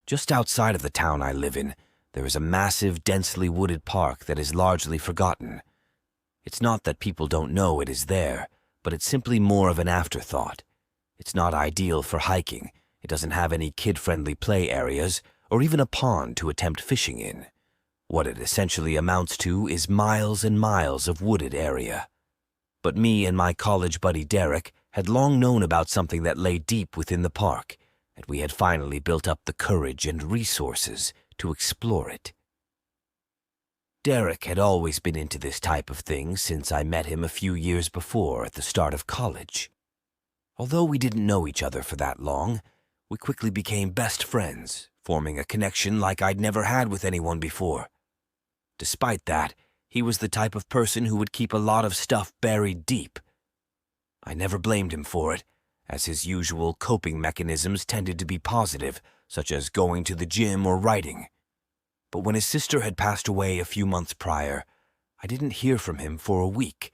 Just outside of the town I live in, there is a massive, densely wooded park that is largely forgotten. It's not that people don't know it is there, but it's simply more of an afterthought. It's not ideal for hiking. It doesn't have any kid-friendly play areas, or even a pond to attempt fishing in. What it essentially amounts to is miles and miles of wooded area. But me and my college buddy Derek had long known about something that lay deep within the park, and we had finally built up the courage and resources to explore it. Derek had always been into this type of thing since I met him a few years before at the start of college. Although we didn't know each other for that long, we quickly became best friends, forming a connection like I'd never had with anyone before. Despite that, he was the type of person who would keep a lot of stuff buried deep. I never blamed him for it, as his usual coping mechanisms tended to be positive, such as going to the gym or writing. But when his sister had passed away a few months prior, I didn't hear from him for a week.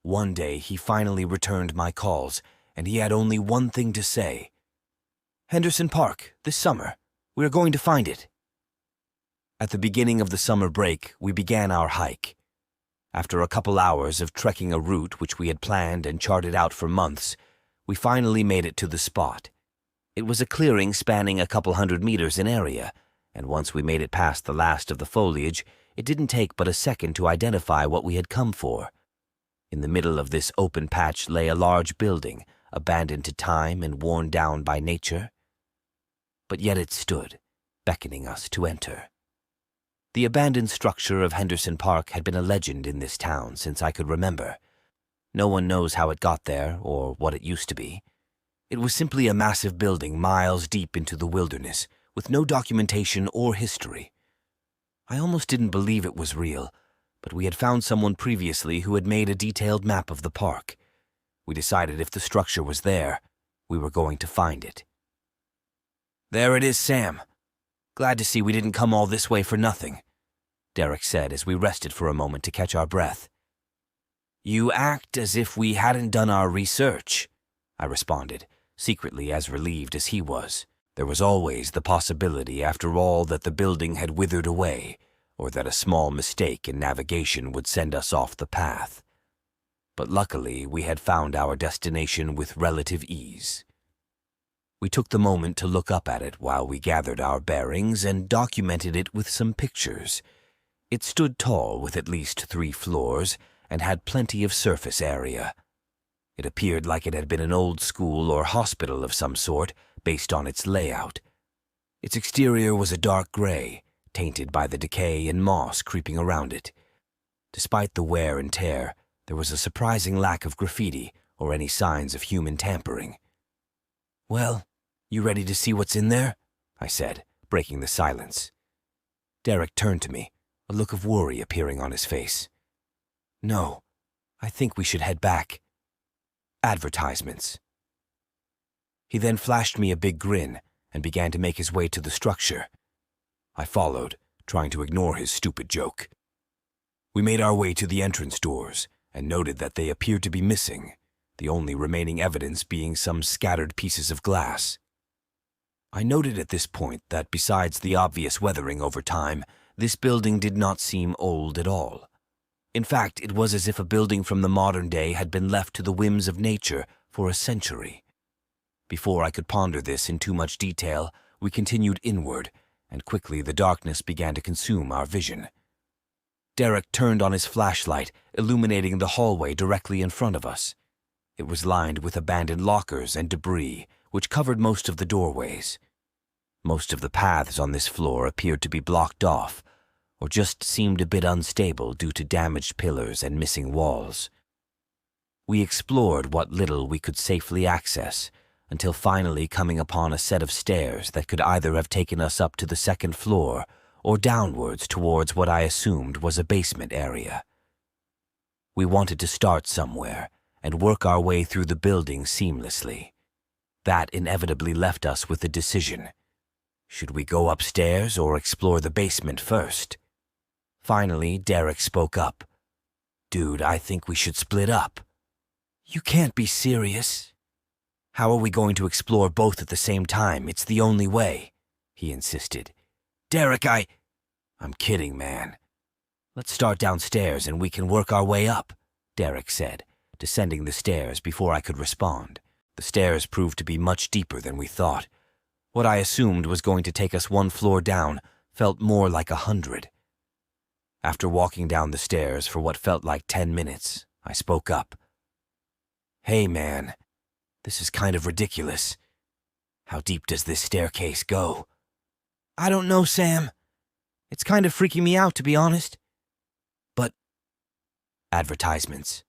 One day, he finally returned my calls, and he had only one thing to say. "Henderson Park, this summer. We are going to find it." At the beginning of the summer break, we began our hike. After a couple hours of trekking a route which we had planned and charted out for months, we finally made it to the spot. It was a clearing spanning a couple hundred meters in area, and once we made it past the last of the foliage, it didn't take but a second to identify what we had come for. In the middle of this open patch lay a large building, abandoned to time and worn down by nature. But yet it stood, beckoning us to enter. The abandoned structure of Henderson Park had been a legend in this town since I could remember. No one knows how it got there or what it used to be. It was simply a massive building miles deep into the wilderness, with no documentation or history. I almost didn't believe it was real, but we had found someone previously who had made a detailed map of the park. We decided if the structure was there, we were going to find it. "There it is, Sam. Glad to see we didn't come all this way for nothing," Derek said as we rested for a moment to catch our breath. "You act as if we hadn't done our research," I responded, secretly as relieved as he was. There was always the possibility, after all, that the building had withered away, or that a small mistake in navigation would send us off the path. But luckily, we had found our destination with relative ease. We took the moment to look up at it while we gathered our bearings and documented it with some pictures. It stood tall with at least 3 floors and had plenty of surface area. It appeared like it had been an old school or hospital of some sort, based on its layout. Its exterior was a dark gray, tainted by the decay and moss creeping around it. Despite the wear and tear, there was a surprising lack of graffiti or any signs of human tampering. "Well, you ready to see what's in there?" I said, breaking the silence. Derek turned to me, a look of worry appearing on his face. "No, I think we should head back. Advertisements." He then flashed me a big grin and began to make his way to the structure. I followed, trying to ignore his stupid joke. We made our way to the entrance doors and noted that they appeared to be missing, the only remaining evidence being some scattered pieces of glass. I noted at this point that besides the obvious weathering over time, this building did not seem old at all. In fact, it was as if a building from the modern day had been left to the whims of nature for a century. Before I could ponder this in too much detail, we continued inward, and quickly the darkness began to consume our vision. Derek turned on his flashlight, illuminating the hallway directly in front of us. It was lined with abandoned lockers and debris, which covered most of the doorways. Most of the paths on this floor appeared to be blocked off, or just seemed a bit unstable due to damaged pillars and missing walls. We explored what little we could safely access, until finally coming upon a set of stairs that could either have taken us up to the 2nd floor or downwards towards what I assumed was a basement area. We wanted to start somewhere and work our way through the building seamlessly. That inevitably left us with a decision. Should we go upstairs or explore the basement first? Finally, Derek spoke up. "Dude, I think we should split up." "You can't be serious." "How are we going to explore both at the same time? It's the only way," he insisted. "Derek, I'm kidding, man. Let's start downstairs and we can work our way up," Derek said, descending the stairs before I could respond. The stairs proved to be much deeper than we thought. What I assumed was going to take us one floor down felt more like 100. After walking down the stairs for what felt like 10 minutes, I spoke up. "Hey, man, this is kind of ridiculous. How deep does this staircase go?" "I don't know, Sam. It's kind of freaking me out, to be honest." "But advertisements."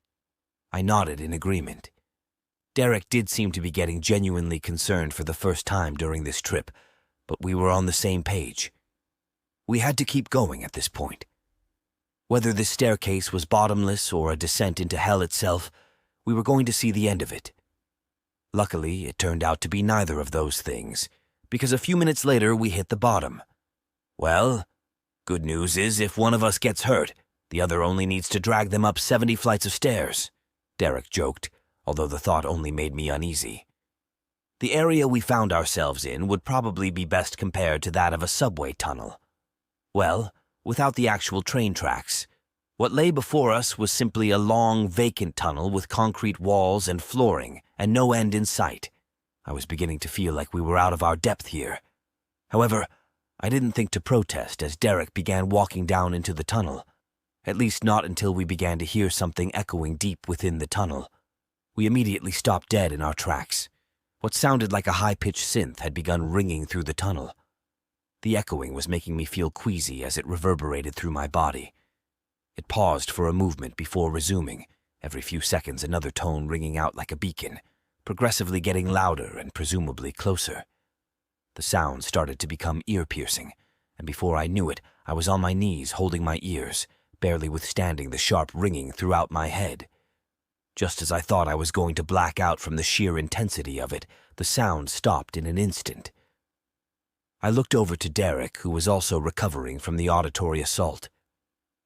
I nodded in agreement. Derek did seem to be getting genuinely concerned for the first time during this trip, but we were on the same page. We had to keep going at this point. Whether this staircase was bottomless or a descent into hell itself, we were going to see the end of it. Luckily, it turned out to be neither of those things, because a few minutes later we hit the bottom. Well, good news is if one of us gets hurt, the other only needs to drag them up 70 flights of stairs, Derek joked, although the thought only made me uneasy. The area we found ourselves in would probably be best compared to that of a subway tunnel. Well, without the actual train tracks. What lay before us was simply a long, vacant tunnel with concrete walls and flooring, and no end in sight. I was beginning to feel like we were out of our depth here. However, I didn't think to protest as Derek began walking down into the tunnel. At least not until we began to hear something echoing deep within the tunnel. We immediately stopped dead in our tracks. What sounded like a high-pitched synth had begun ringing through the tunnel. The echoing was making me feel queasy as it reverberated through my body. It paused for a movement before resuming, every few seconds another tone ringing out like a beacon, progressively getting louder and presumably closer. The sound started to become ear-piercing, and before I knew it, I was on my knees holding my ears, barely withstanding the sharp ringing throughout my head. Just as I thought I was going to black out from the sheer intensity of it, the sound stopped in an instant. I looked over to Derek, who was also recovering from the auditory assault.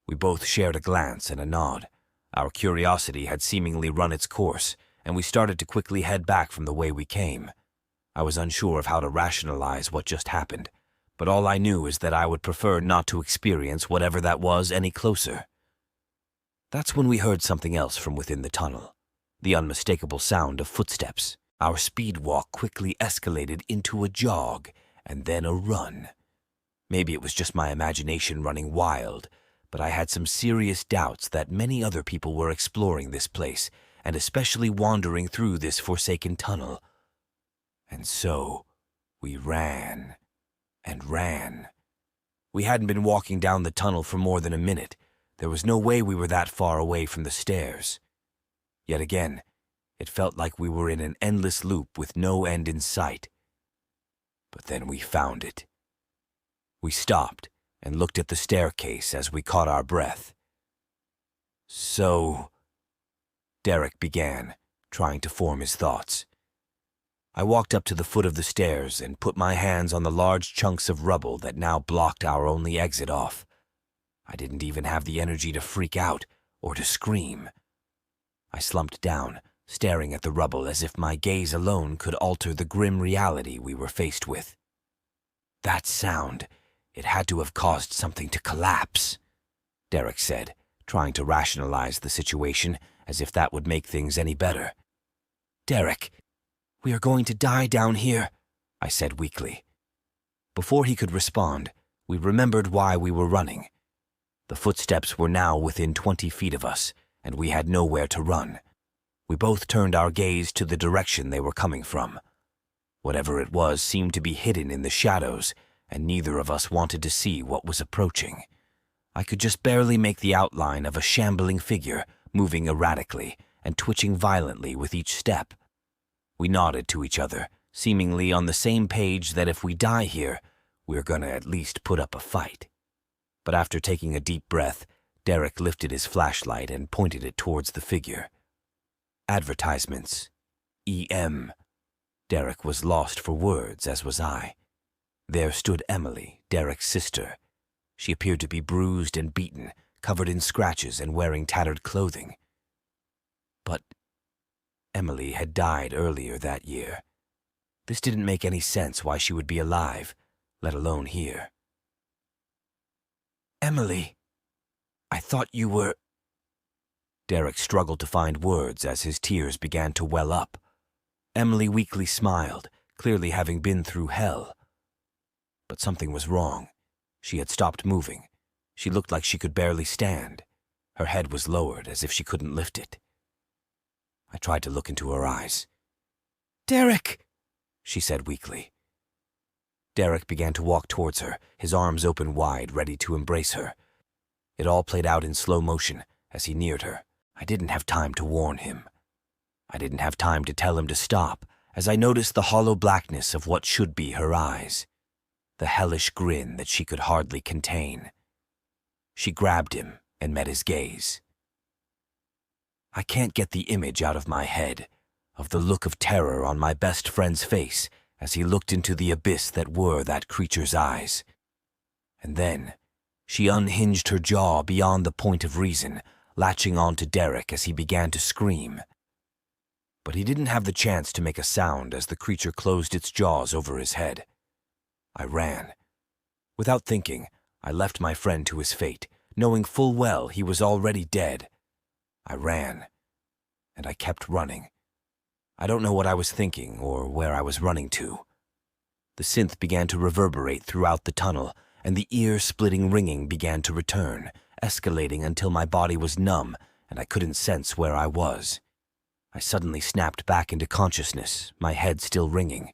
We both shared a glance and a nod. Our curiosity had seemingly run its course, and we started to quickly head back from the way we came. I was unsure of how to rationalize what just happened, but all I knew is that I would prefer not to experience whatever that was any closer. That's when we heard something else from within the tunnel, the unmistakable sound of footsteps. Our speed walk quickly escalated into a jog, and then a run. Maybe it was just my imagination running wild, but I had some serious doubts that many other people were exploring this place, and especially wandering through this forsaken tunnel. And so, we ran, and ran. We hadn't been walking down the tunnel for more than a minute. There was no way we were that far away from the stairs. Yet again, it felt like we were in an endless loop with no end in sight. But then we found it. We stopped and looked at the staircase as we caught our breath. "So," Derek began, trying to form his thoughts. I walked up to the foot of the stairs and put my hands on the large chunks of rubble that now blocked our only exit off. I didn't even have the energy to freak out or to scream. I slumped down, staring at the rubble as if my gaze alone could alter the grim reality we were faced with. "That sound, it had to have caused something to collapse," Derek said, trying to rationalize the situation as if that would make things any better. "Derek, we are going to die down here," I said weakly. Before he could respond, we remembered why we were running. The footsteps were now within 20 feet of us, and we had nowhere to run. We both turned our gaze to the direction they were coming from. Whatever it was seemed to be hidden in the shadows, and neither of us wanted to see what was approaching. I could just barely make the outline of a shambling figure, moving erratically and twitching violently with each step. We nodded to each other, seemingly on the same page that if we die here, we're gonna at least put up a fight. But after taking a deep breath, Derek lifted his flashlight and pointed it towards the figure. Advertisements. EM. Derek was lost for words, as was I. There stood Emily, Derek's sister. She appeared to be bruised and beaten, covered in scratches and wearing tattered clothing. But Emily had died earlier that year. This didn't make any sense why she would be alive, let alone here. Emily, I thought you were... Derek struggled to find words as his tears began to well up. Emily weakly smiled, clearly having been through hell. But something was wrong. She had stopped moving. She looked like she could barely stand. Her head was lowered as if she couldn't lift it. I tried to look into her eyes. "Derek," she said weakly. Derek began to walk towards her, his arms open wide, ready to embrace her. It all played out in slow motion as he neared her. I didn't have time to warn him. I didn't have time to tell him to stop, as I noticed the hollow blackness of what should be her eyes, the hellish grin that she could hardly contain. She grabbed him and met his gaze. I can't get the image out of my head of the look of terror on my best friend's face as he looked into the abyss that were that creature's eyes. And then she unhinged her jaw beyond the point of reason, latching on to Derek as he began to scream. But he didn't have the chance to make a sound as the creature closed its jaws over his head. I ran. Without thinking, I left my friend to his fate, knowing full well he was already dead. I ran, and I kept running. I don't know what I was thinking or where I was running to. The synth began to reverberate throughout the tunnel, and the ear-splitting ringing began to return, escalating until my body was numb and I couldn't sense where I was. I suddenly snapped back into consciousness, my head still ringing.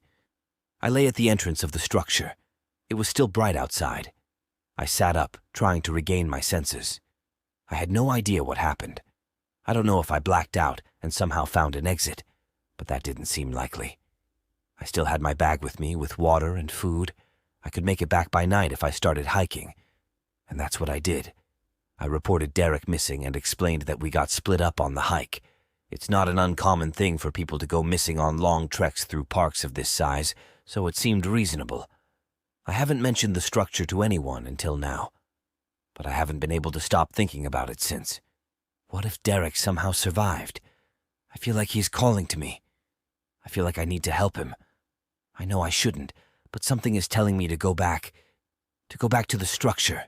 I lay at the entrance of the structure. It was still bright outside. I sat up, trying to regain my senses. I had no idea what happened. I don't know if I blacked out and somehow found an exit, but that didn't seem likely. I still had my bag with me, with water and food. I could make it back by night if I started hiking. And that's what I did. I reported Derek missing and explained that we got split up on the hike. It's not an uncommon thing for people to go missing on long treks through parks of this size, so it seemed reasonable. I haven't mentioned the structure to anyone until now, but I haven't been able to stop thinking about it since. What if Derek somehow survived? I feel like he's calling to me. I feel like I need to help him. I know I shouldn't, but something is telling me to go back to the structure.